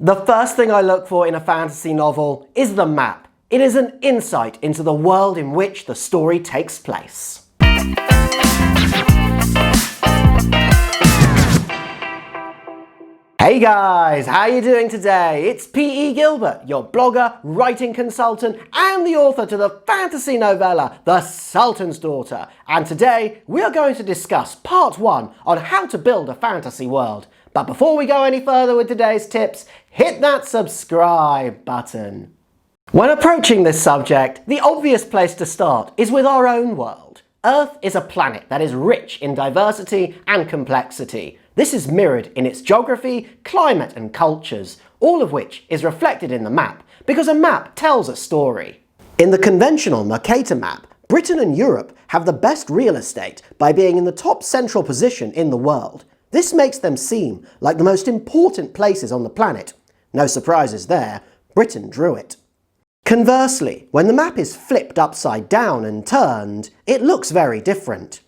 The first thing I look for in a fantasy novel is the map. It is an insight into the world in which the story takes place. Hey guys, how are you doing today? It's P.E. Gilbert, your blogger, writing consultant, and the author to the fantasy novella, The Sultan's Daughter. And today, we are going to discuss part 1 on how to build a fantasy world. But before we go any further with today's tips, hit that subscribe button. When approaching this subject, the obvious place to start is with our own world. Earth is a planet that is rich in diversity and complexity. This is mirrored in its geography, climate and cultures, all of which is reflected in the map, because a map tells a story. In the conventional Mercator map, Britain and Europe have the best real estate by being in the top central position in the world. This makes them seem like the most important places on the planet. No surprises there, Britain drew it. Conversely, when the map is flipped upside down and turned, it looks very different.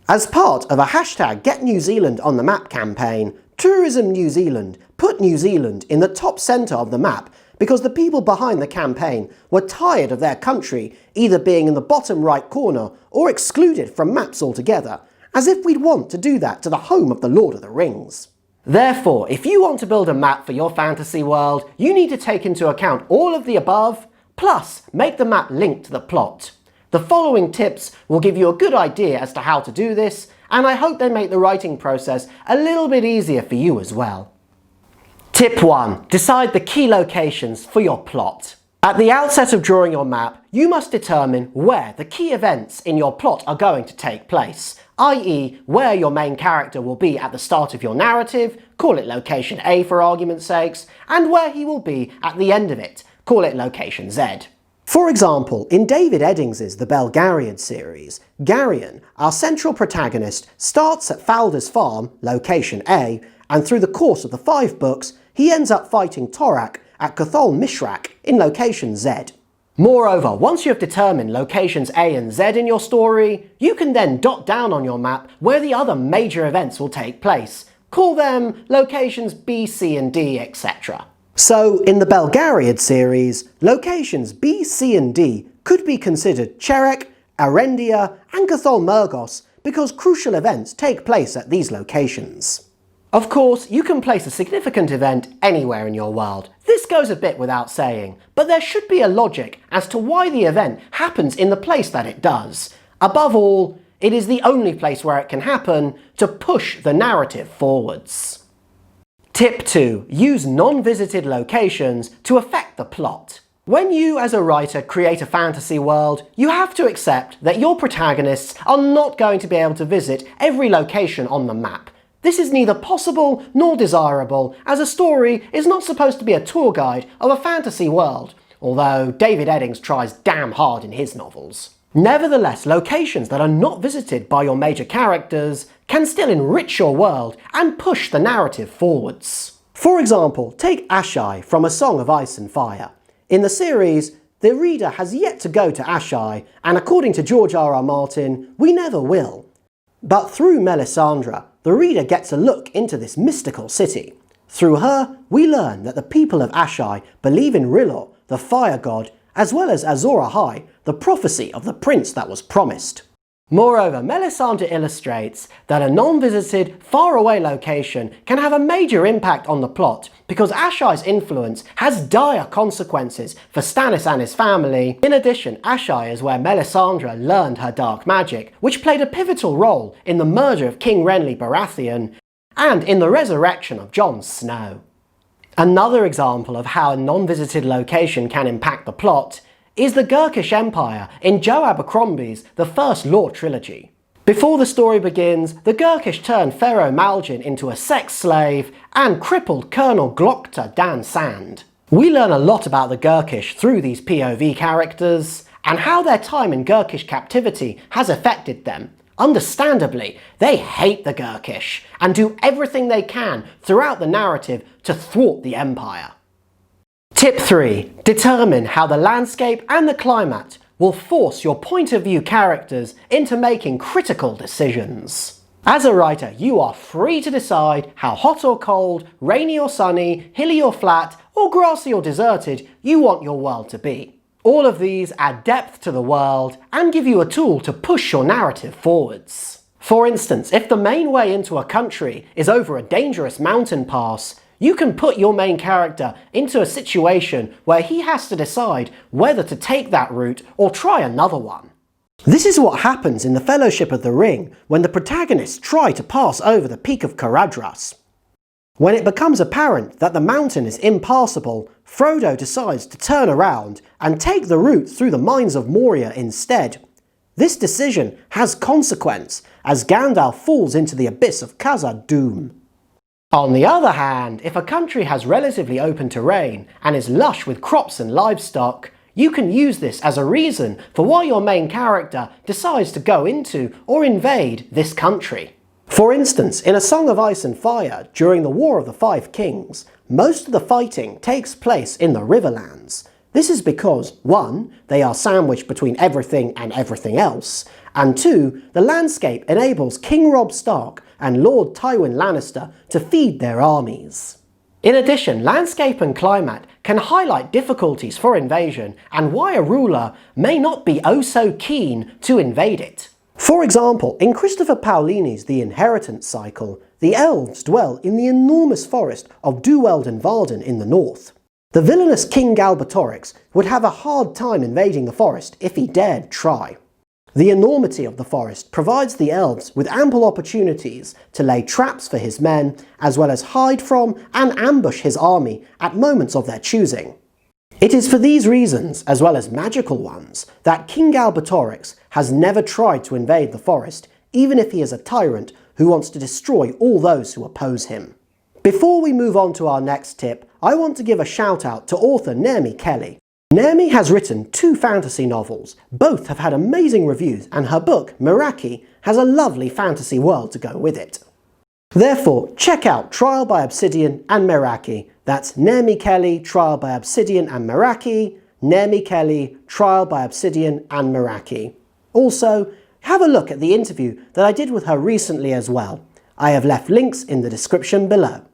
As part of a hashtag Get New Zealand on the Map campaign, Tourism New Zealand put New Zealand in the top centre of the map because the people behind the campaign were tired of their country either being in the bottom right corner or excluded from maps altogether, as if we'd want to do that to the home of the Lord of the Rings. Therefore, if you want to build a map for your fantasy world, you need to take into account all of the above, plus make the map link to the plot. The following tips will give you a good idea as to how to do this, and I hope they make the writing process a little bit easier for you as well. Tip 1. Decide the key locations for your plot. At the outset of drawing your map, you must determine where the key events in your plot are going to take place, i.e. where your main character will be at the start of your narrative, call it location A for argument's sakes, and where he will be at the end of it, call it location Z. For example, in David Eddings's The Belgariad series, Garion, our central protagonist, starts at Falder's farm, location A, and through the course of the 5 books, he ends up fighting Torak at Cathol Mishrak in location Z. Moreover, once you have determined locations A and Z in your story, you can then dot down on your map where the other major events will take place. Call them locations B, C and D, etc. So, in the Belgariad series, locations B, C and D could be considered Cherek, Arendia and Cathol Murgos because crucial events take place at these locations. Of course, you can place a significant event anywhere in your world. This goes a bit without saying, but there should be a logic as to why the event happens in the place that it does. Above all, it is the only place where it can happen to push the narrative forwards. Tip 2. Use non-visited locations to affect the plot. When you, as a writer, create a fantasy world, you have to accept that your protagonists are not going to be able to visit every location on the map. This is neither possible nor desirable, as a story is not supposed to be a tour guide of a fantasy world, although David Eddings tries damn hard in his novels. Nevertheless, locations that are not visited by your major characters can still enrich your world and push the narrative forwards. For example, take Ashai from A Song of Ice and Fire. In the series, the reader has yet to go to Ashai, and according to George R.R. Martin, we never will. But through Melisandre, the reader gets a look into this mystical city. Through her, we learn that the people of Ashai believe in Rilor, the fire god, as well as Azor Ahai, the prophecy of the prince that was promised. Moreover, Melisandre illustrates that a non-visited, faraway location can have a major impact on the plot because Ashai's influence has dire consequences for Stannis and his family. In addition, Ashai is where Melisandre learned her dark magic, which played a pivotal role in the murder of King Renly Baratheon and in the resurrection of Jon Snow. Another example of how a non-visited location can impact the plot is the Gurkish Empire in Joe Abercrombie's The First Law trilogy. Before the story begins, the Gurkish turn Pharaoh Malgin into a sex slave and crippled Colonel Glokta Dan Sand. We learn a lot about the Gurkish through these POV characters and how their time in Gurkish captivity has affected them. Understandably, they hate the Gurkish and do everything they can throughout the narrative to thwart the Empire. Tip 3. Determine how the landscape and the climate will force your point of view characters into making critical decisions. As a writer, you are free to decide how hot or cold, rainy or sunny, hilly or flat, or grassy or deserted you want your world to be. All of these add depth to the world and give you a tool to push your narrative forwards. For instance, if the main way into a country is over a dangerous mountain pass, you can put your main character into a situation where he has to decide whether to take that route or try another one. This is what happens in the Fellowship of the Ring when the protagonists try to pass over the Peak of Caradhras. When it becomes apparent that the mountain is impassable, Frodo decides to turn around and take the route through the mines of Moria instead. This decision has consequence, as Gandalf falls into the abyss of Khazad-dûm. On the other hand, if a country has relatively open terrain and is lush with crops and livestock, you can use this as a reason for why your main character decides to go into or invade this country. For instance, in A Song of Ice and Fire, during the War of the Five Kings, most of the fighting takes place in the Riverlands. This is because, 1, they are sandwiched between everything and everything else, and 2, the landscape enables King Robb Stark and Lord Tywin Lannister to feed their armies. In addition, landscape and climate can highlight difficulties for invasion and why a ruler may not be oh so keen to invade it. For example, in Christopher Paolini's The Inheritance cycle, the elves dwell in the enormous forest of Duweld and Varden in the north. The villainous King Galbatorix would have a hard time invading the forest if he dared try. The enormity of the forest provides the elves with ample opportunities to lay traps for his men, as well as hide from and ambush his army at moments of their choosing. It is for these reasons, as well as magical ones, that King Galbatorix has never tried to invade the forest, even if he is a tyrant who wants to destroy all those who oppose him. Before we move on to our next tip, I want to give a shout out to author Naomi Kelly. Naomi has written 2 fantasy novels, both have had amazing reviews, and her book, Meraki, has a lovely fantasy world to go with it. Therefore, check out Trial by Obsidian and Meraki. That's Naomi Kelly, Trial by Obsidian and Meraki, Naomi Kelly, Trial by Obsidian and Meraki. Also, have a look at the interview that I did with her recently as well. I have left links in the description below.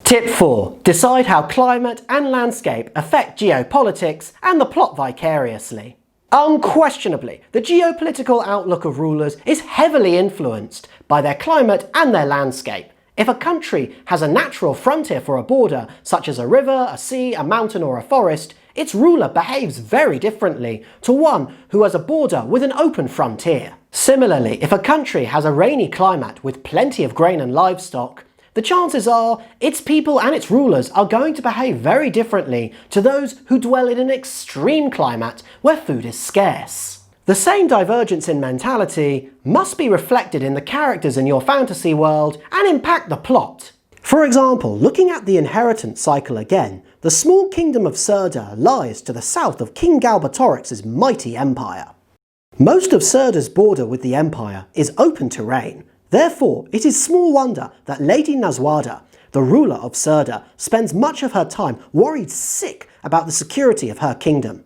Tip 4. Decide how climate and landscape affect geopolitics and the plot vicariously. Unquestionably, the geopolitical outlook of rulers is heavily influenced by their climate and their landscape. If a country has a natural frontier for a border, such as a river, a sea, a mountain or a forest, its ruler behaves very differently to one who has a border with an open frontier. Similarly, if a country has a rainy climate with plenty of grain and livestock, the chances are its people and its rulers are going to behave very differently to those who dwell in an extreme climate where food is scarce. The same divergence in mentality must be reflected in the characters in your fantasy world and impact the plot. For example, looking at the Inheritance cycle again, the small kingdom of Serdar lies to the south of King Galbatorix's mighty empire. Most of Serdar's border with the empire is open terrain. Therefore, it is small wonder that Lady Naswada, the ruler of Serdar, spends much of her time worried sick about the security of her kingdom.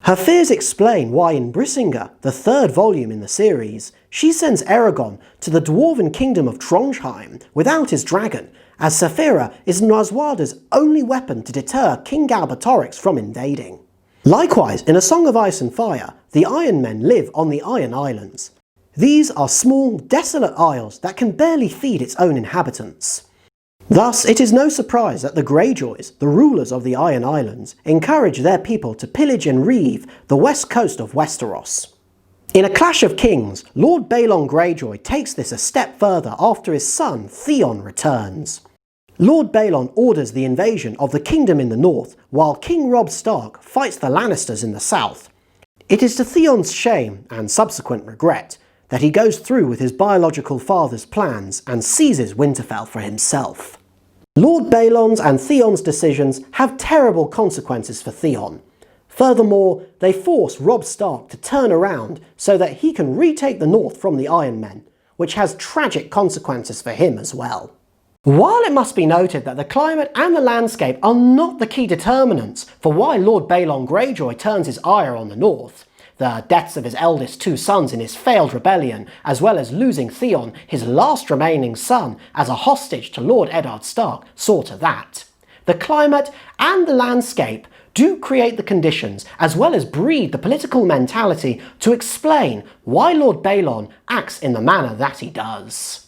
Her fears explain why in BRISINGR, the 3rd volume in the series, she sends Eragon to the dwarven kingdom of Trondheim without his dragon, as Saphira is Naswada's only weapon to deter King Galbatorix from invading. Likewise, in A Song of Ice and Fire, the Iron Men live on the Iron Islands. These are small, desolate isles that can barely feed its own inhabitants. Thus, it is no surprise that the Greyjoys, the rulers of the Iron Islands, encourage their people to pillage and reave the west coast of Westeros. In A Clash of Kings, Lord Balon Greyjoy takes this a step further after his son Theon returns. Lord Balon orders the invasion of the kingdom in the north, while King Robb Stark fights the Lannisters in the south. It is to Theon's shame and subsequent regret that he goes through with his biological father's plans and seizes Winterfell for himself. Lord Balon's and Theon's decisions have terrible consequences for Theon. Furthermore, they force Robb Stark to turn around so that he can retake the north from the Iron Men, which has tragic consequences for him as well. While it must be noted that the climate and the landscape are not the key determinants for why Lord Balon Greyjoy turns his ire on the north, the deaths of his eldest 2 sons in his failed rebellion, as well as losing Theon, his last remaining son, as a hostage to Lord Eddard Stark, saw to that. the climate and the landscape do create the conditions, as well as breed the political mentality to explain why Lord Balon acts in the manner that he does.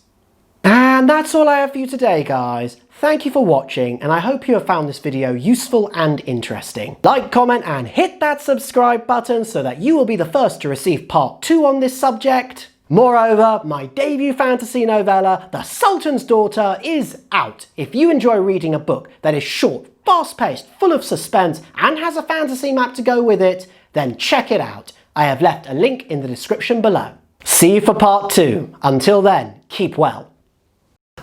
And that's all I have for you today, guys. Thank you for watching, and I hope you have found this video useful and interesting. Like, comment, and hit that subscribe button so that you will be the first to receive part 2 on this subject. Moreover, my debut fantasy novella, The Sultan's Daughter, is out. If you enjoy reading a book that is short, fast-paced, full of suspense, and has a fantasy map to go with it, then check it out. I have left a link in the description below. See you for part 2. Until then, keep well.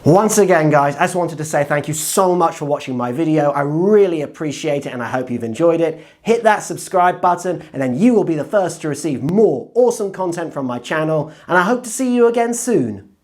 Once again, guys, I just wanted to say thank you so much for watching my video. I really appreciate it and I hope you've enjoyed it. Hit that subscribe button and then you will be the first to receive more awesome content from my channel, and I hope to see you again soon.